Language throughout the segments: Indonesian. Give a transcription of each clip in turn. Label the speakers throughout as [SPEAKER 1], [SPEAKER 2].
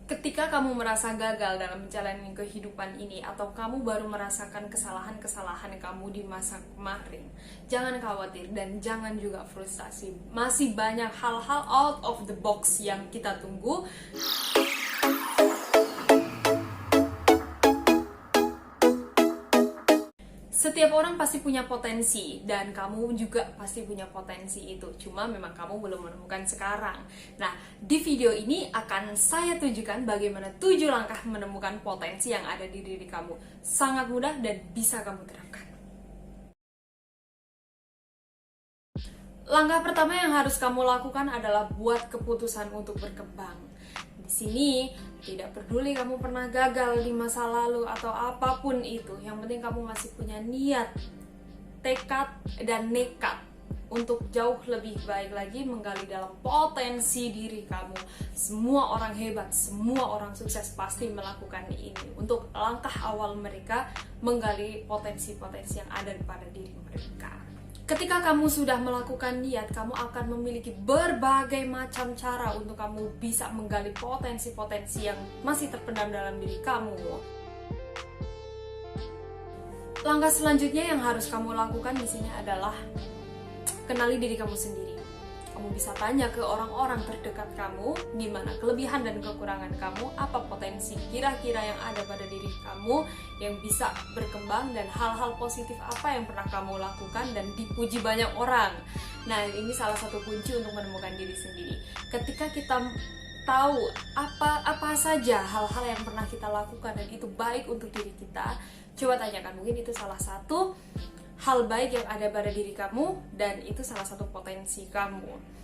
[SPEAKER 1] Ketika kamu merasa gagal dalam menjalani kehidupan ini atau kamu baru merasakan kesalahan-kesalahan kamu di masa kemarin, jangan khawatir dan jangan juga frustasi. Masih banyak hal-hal out of the box yang kita tunggu. Setiap orang pasti punya potensi dan kamu juga pasti punya potensi itu. Cuma memang kamu belum menemukan sekarang. Nah, di video ini akan saya tunjukkan bagaimana 7 langkah menemukan potensi yang ada di diri kamu. Sangat mudah dan bisa kamu terapkan. Langkah pertama yang harus kamu lakukan adalah buat keputusan untuk berkembang. Di sini tidak peduli kamu pernah gagal di masa lalu atau apapun itu, yang penting kamu masih punya niat, tekad, dan nekat untuk jauh lebih baik lagi menggali dalam potensi diri kamu. Semua orang hebat, semua orang sukses pasti melakukan ini untuk langkah awal mereka menggali potensi-potensi yang ada pada diri mereka. Ketika kamu sudah melakukan niat, kamu akan memiliki berbagai macam cara untuk kamu bisa menggali potensi-potensi yang masih terpendam dalam diri kamu. Langkah selanjutnya yang harus kamu lakukan di sini adalah kenali diri kamu sendiri. Kamu bisa tanya ke orang-orang terdekat kamu, gimana kelebihan dan kekurangan kamu, apa potensi kira-kira yang ada pada diri kamu yang bisa berkembang, dan hal-hal positif apa yang pernah kamu lakukan dan dipuji banyak orang. Nah, ini salah satu kunci untuk menemukan diri sendiri. Ketika kita tahu apa saja hal-hal yang pernah kita lakukan dan itu baik untuk diri kita, coba tanyakan, mungkin itu salah satu hal baik yang ada pada diri kamu dan itu salah satu potensi kamu.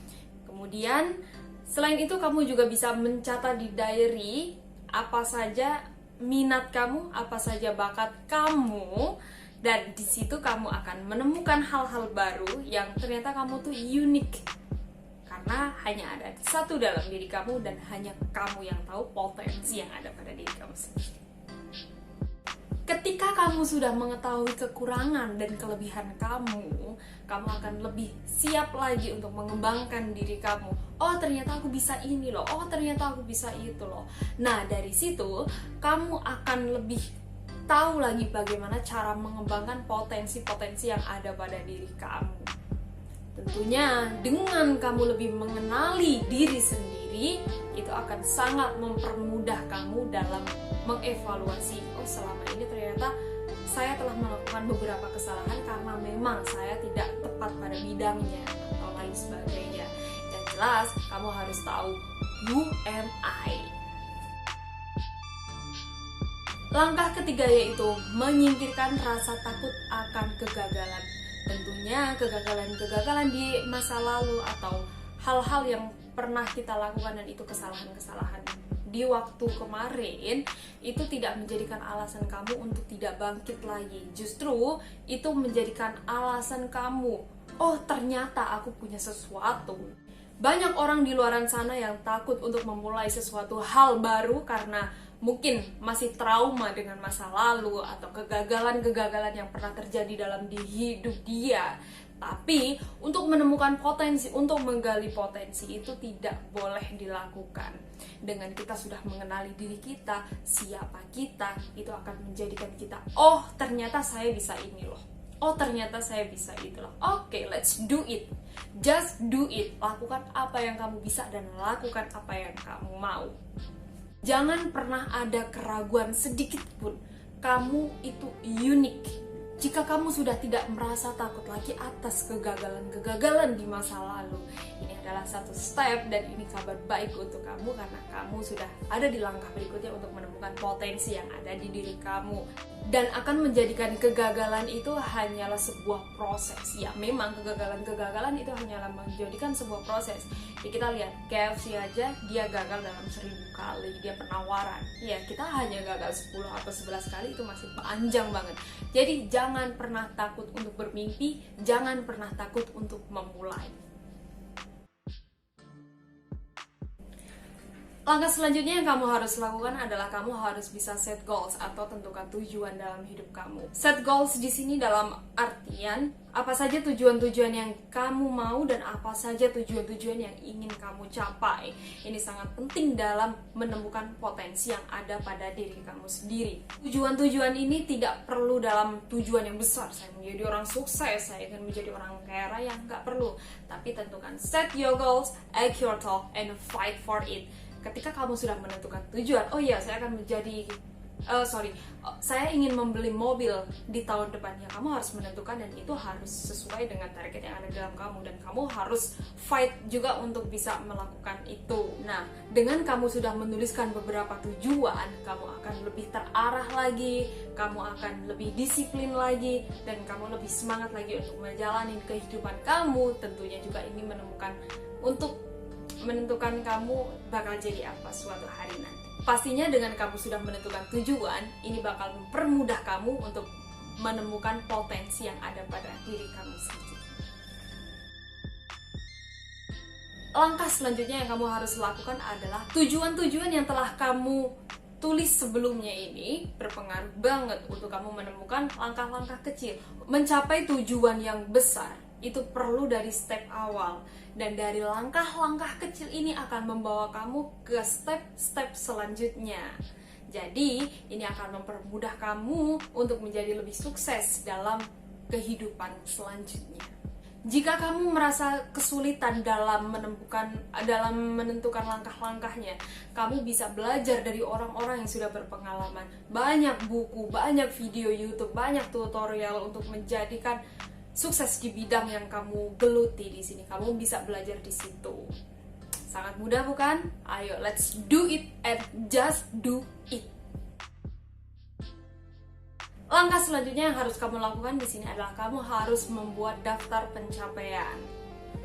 [SPEAKER 1] Kemudian selain itu kamu juga bisa mencatat di diary apa saja minat kamu, apa saja bakat kamu, dan di situ kamu akan menemukan hal-hal baru yang ternyata kamu tuh unik karena hanya ada satu dalam diri kamu dan hanya kamu yang tahu potensi yang ada pada diri kamu sendiri. Ketika kamu sudah mengetahui kekurangan dan kelebihan kamu akan lebih siap lagi untuk mengembangkan diri kamu. Oh, ternyata aku bisa ini loh. Oh, ternyata aku bisa itu loh. Nah, dari situ kamu akan lebih tahu lagi bagaimana cara mengembangkan potensi-potensi yang ada pada diri kamu. Tentunya dengan kamu lebih mengenali diri sendiri, itu akan sangat mempermudah kamu dalam mengevaluasi, oh selama ini ternyata saya telah melakukan beberapa kesalahan karena memang saya tidak tepat pada bidangnya atau lain sebagainya. Yang jelas kamu harus tahu, who am I? Langkah ketiga yaitu menyingkirkan rasa takut akan kegagalan. Tentunya kegagalan-kegagalan di masa lalu atau hal-hal yang pernah kita lakukan dan itu kesalahan-kesalahan di waktu kemarin itu tidak menjadikan alasan kamu untuk tidak bangkit lagi. Justru itu menjadikan alasan kamu, oh ternyata aku punya sesuatu. Banyak orang di luaran sana yang takut untuk memulai sesuatu hal baru karena mungkin masih trauma dengan masa lalu atau kegagalan-kegagalan yang pernah terjadi dalam hidup dia. Tapi untuk menemukan potensi, untuk menggali potensi itu tidak boleh dilakukan. Dengan kita sudah mengenali diri kita, siapa kita, itu akan menjadikan kita, oh ternyata saya bisa ini loh. Oh ternyata saya bisa itu loh. Oke, let's do it. Just do it. Lakukan apa yang kamu bisa dan lakukan apa yang kamu mau. Jangan pernah ada keraguan sedikit pun. Kamu itu unik. Jika kamu sudah tidak merasa takut lagi atas kegagalan-kegagalan di masa lalu, ini adalah satu step dan ini kabar baik untuk kamu karena kamu sudah ada di langkah berikutnya untuk menemukan potensi yang ada di diri kamu. Dan akan menjadikan kegagalan itu hanyalah sebuah proses. Ya memang kegagalan-kegagalan itu hanyalah menjadikan sebuah proses. Ya kita lihat KFC aja dia gagal dalam 1000 kali dia penawaran. Ya kita hanya gagal 10 atau 11 kali itu masih panjang banget. Jadi jangan pernah takut untuk bermimpi, jangan pernah takut untuk memulai. Langkah selanjutnya yang kamu harus lakukan adalah kamu harus bisa set goals atau tentukan tujuan dalam hidup kamu. Set goals di sini dalam artian apa saja tujuan-tujuan yang kamu mau dan apa saja tujuan-tujuan yang ingin kamu capai. Ini sangat penting dalam menemukan potensi yang ada pada diri kamu sendiri. Tujuan-tujuan ini tidak perlu dalam tujuan yang besar. Saya menjadi orang sukses, saya ingin menjadi orang kaya raya, nggak perlu. Tapi tentukan set your goals, act your talk, and fight for it. Ketika kamu sudah menentukan tujuan, oh iya saya akan menjadi saya ingin membeli mobil di tahun depannya, kamu harus menentukan dan itu harus sesuai dengan target yang ada dalam kamu dan kamu harus fight juga untuk bisa melakukan itu. Nah, dengan kamu sudah menuliskan beberapa tujuan, kamu akan lebih terarah lagi, kamu akan lebih disiplin lagi, dan kamu lebih semangat lagi untuk menjalani kehidupan kamu. Tentunya juga ini menentukan kamu bakal jadi apa suatu hari nanti. Pastinya dengan kamu sudah menentukan tujuan, ini bakal mempermudah kamu untuk menemukan potensi yang ada pada diri kamu sendiri. Langkah selanjutnya yang kamu harus lakukan adalah tujuan-tujuan yang telah kamu tulis sebelumnya ini berpengaruh banget untuk kamu menemukan langkah-langkah kecil. Mencapai tujuan yang besar itu perlu dari step awal, dan dari langkah-langkah kecil ini akan membawa kamu ke step-step selanjutnya. Jadi ini akan mempermudah kamu untuk menjadi lebih sukses dalam kehidupan selanjutnya. Jika kamu merasa kesulitan dalam menentukan langkah-langkahnya, kamu bisa belajar dari orang-orang yang sudah berpengalaman. Banyak buku, banyak video YouTube, banyak tutorial untuk menjadikan sukses di bidang yang kamu geluti di sini. Kamu bisa belajar di situ. Sangat mudah bukan? Ayo, let's do it and just do it. Langkah selanjutnya yang harus kamu lakukan di sini adalah kamu harus membuat daftar pencapaian.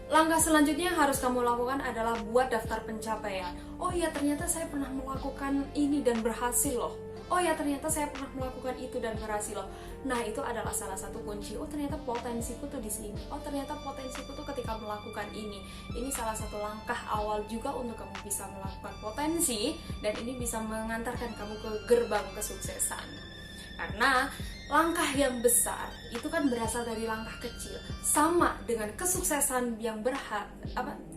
[SPEAKER 1] Langkah selanjutnya yang harus kamu lakukan adalah buat daftar pencapaian. Oh ya, ternyata saya pernah melakukan ini dan berhasil loh. Oh ya, ternyata saya pernah melakukan itu dan berhasil loh. Nah, itu adalah salah satu kunci. Oh, ternyata potensiku tuh di sini. Oh, ternyata potensiku tuh ketika melakukan ini. Ini salah satu langkah awal juga untuk kamu bisa melakukan potensi, dan ini bisa mengantarkan kamu ke gerbang kesuksesan. Karena langkah yang besar itu kan berasal dari langkah kecil. Sama dengan kesuksesan yang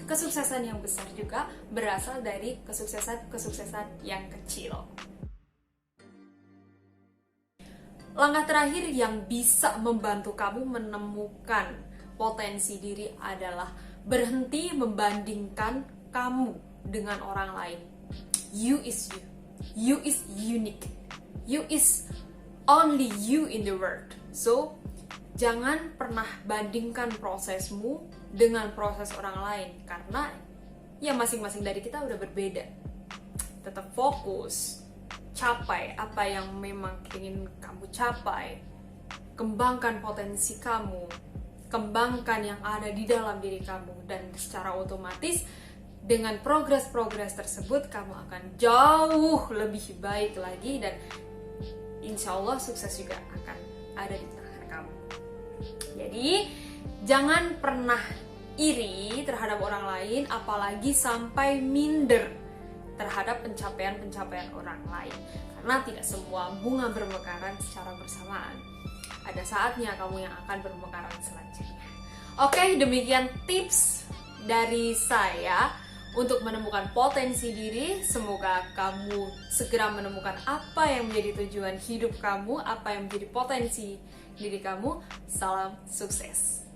[SPEAKER 1] kesuksesan yang besar juga berasal dari kesuksesan yang kecil. Langkah terakhir yang bisa membantu kamu menemukan potensi diri adalah berhenti membandingkan kamu dengan orang lain. You is you. You is unique. You is only you in the world. So, jangan pernah bandingkan prosesmu dengan proses orang lain, karena ya masing-masing dari kita udah berbeda. Tetap fokus, capai apa yang memang ingin kamu capai, kembangkan potensi kamu, kembangkan yang ada di dalam diri kamu, dan secara otomatis dengan progres-progres tersebut kamu akan jauh lebih baik lagi, dan insya Allah sukses juga akan ada di tangan kamu. Jadi jangan pernah iri terhadap orang lain, apalagi sampai minder terhadap pencapaian-pencapaian orang lain, karena tidak semua bunga bermekaran secara bersamaan. Ada saatnya kamu yang akan bermekaran selanjutnya. Oke, demikian tips dari saya untuk menemukan potensi diri. Semoga kamu segera menemukan apa yang menjadi tujuan hidup kamu, apa yang menjadi potensi diri kamu. Salam sukses.